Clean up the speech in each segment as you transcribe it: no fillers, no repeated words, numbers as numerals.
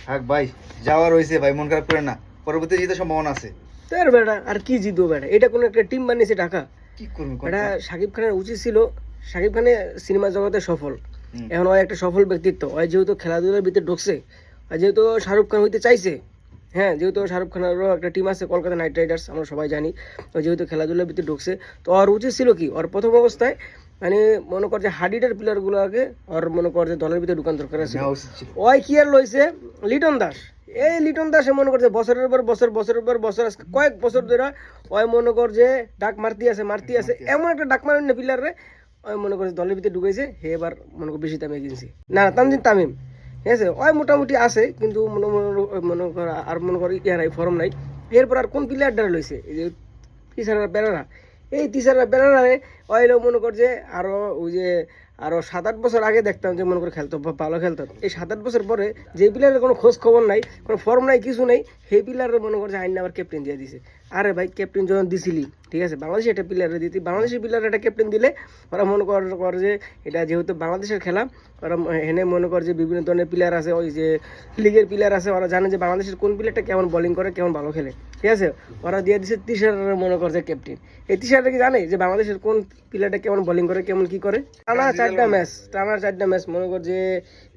থাক ভাই, যাওয়ার হয়েছে ভাই, মন খারাপ করে না, পরবর্তী জিতে সম্ভাবনা আছে। তার বেটা আর কি জিতবো বেটা, এটা কোনো একটা টিম বানিয়েছে ঢাকা। কি করবি এটা শাকিব খানের উচিত ছিল, শাকিব খানের সিনেমা জগতে সফল, এখন ওই একটা সফল ব্যক্তিত্ব, ওই যেহেতু খেলাধুলার ভিতরে ঢুকছে, আর যেহেতু শাহরুখ খান হইতে চাইছে, হ্যাঁ যেহেতু শাহরুখ খানেরও একটা টিম আছে কলকাতা নাইট রাইডার্স, আমরা সবাই জানি, ও যেহেতু খেলাধুলার ভিতরে ঢুকছে, তো ওর উচিত ছিল কি, ওর প্রথম অবস্থায় মানে মনে কর যে হাডিডের প্লেয়ারগুলোকে ওর মনে কর যে দলের ভিতরে ঢুকান দরকার আছে। ওই কি আর লইছে লিটন দাস, এই লিটন দাসে মনে করছে বছরের পর বছর, বছরের পর বছর, আজকে কয়েক বছর ধরে ওই মনে কর যে ডাক মারতে আছে, এমন একটা ডাক মারেন না প্লেয়ারে, ওই মনে করছে দলের ভিতরে ঢুকেছে, হে এবার মনে কর বেশি দামে কিনছি না তামিম, ঠিক আছে, ওই মোটামুটি আছে, কিন্তু মনে কর আর মনে কর ইয়া নাই, ফর্ম নাই। এরপর আর কোন প্লেয়ার দ্বারা লইছে, এই যে তিসারা বেড়ারা, এই তিসারা বেড়ারে ওইলো মনে কর যে আরো ওই যে আরো 7-8 বছর আগে দেখতাম যে মনে করে খেলতো, ভালো খেলতো, এই 7-8 বছর পরে যে প্লেয়ারের কোনো খোঁজ খবর নাই, কোনো ফর্ম নাই, কিছু নাই, সেই প্লেয়ারের মনে করছে আইন আবার ক্যাপ্টেন দিয়ে দিছে। আরে ভাই ক্যাপ্টেন যখন দিছিলি, ঠিক আছে, বাংলাদেশে একটা প্লেয়ারে দিতি, বাংলাদেশের প্লেয়ার একটা ক্যাপ্টেন দিলে ওরা মনে কর যে এটা যেহেতু বাংলাদেশের খেলা, ওরা এনে মনে কর যে বিভিন্ন ধরনের প্লেয়ার আছে, ওই যে লিগের প্লেয়ার আছে, ওরা জানে যে বাংলাদেশের কোন প্লেয়ারটা কেমন বোলিং করে, কেমন ভালো খেলে, ঠিক আছে, ওরা দিয়ে দিচ্ছে তিসারের মনে করছে ক্যাপ্টেন। এই তিসারটা কি জানে যে বাংলাদেশের কোন প্লেয়ারটা কেমন বোলিং করে, কেমন কি করে, টানা 4টা ম্যাচ মনে কর যে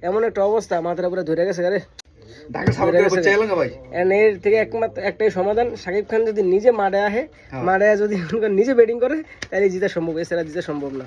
এমন একটা অবস্থা, মাথার উপরে ধরে গেছে। আরে এর থেকে একমাত্র একটাই সমাধান, শাকিব খান যদি নিজে মাঠে আসে, মাঠে যদি নিজে ব্যাটিং করে, তাহলে জিতা সম্ভব, এছাড়া জিতা সম্ভব না।